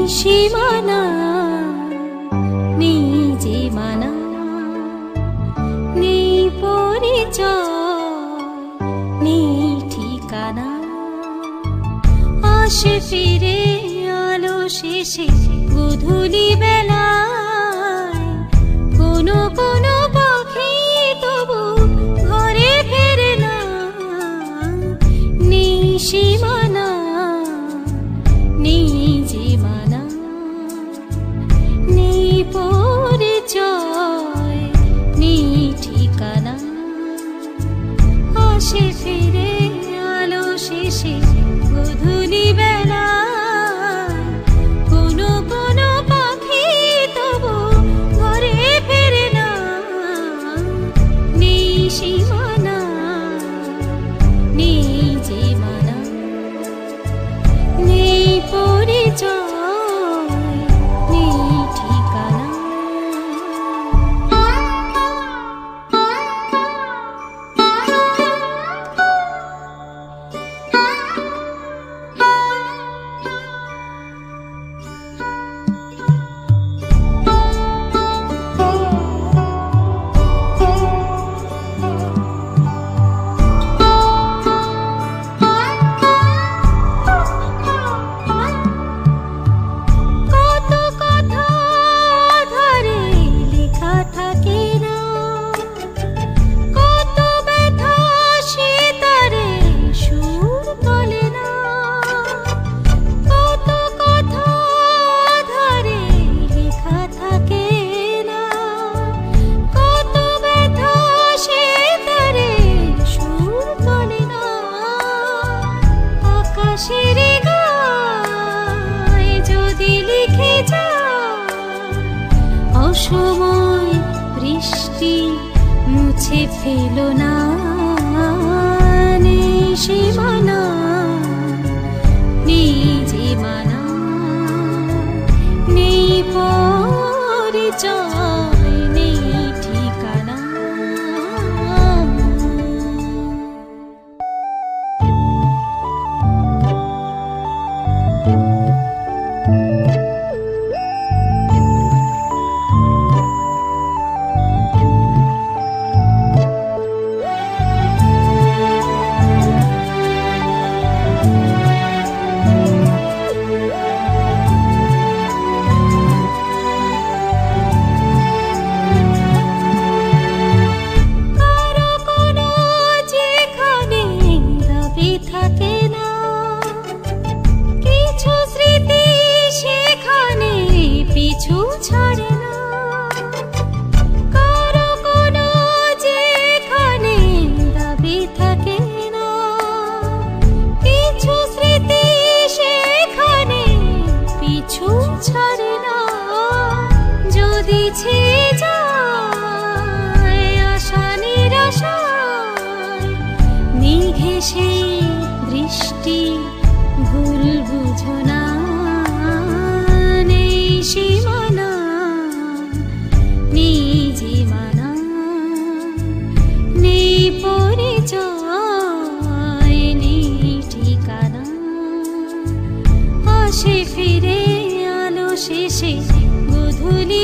সীমানা নেই জীবনা নেই পরিচয় নেই ঠিকানা আসে ফিরে আলো শেষে গোধূলি বেলায় কোনো কোনো পাখি তবু ঘরে ফেরে না নেই সীমানা নেই জীবনা নেই পরিচয় নেই ঠিকানা আসে ফিরে আলো শেষে গোধূলি বেলায় কোনো কোনো পাখি তবু ঘরে ফেরে না নেই সীমানা নেই জীবনা নেই পরিচয় নেই ঠিকানা অসময় বৃষ্টি মুছে ফেলো না নেই সীমানা নেই জীবনা নেই পরিচয় নেই ঠিকানা সেই দৃষ্টি ভুল বুঝো না নেই সীমানা নেই জীবনা নেই পরিচয় নেই ঠিকানা আসে ফিরে আলো শেষে গোধূলি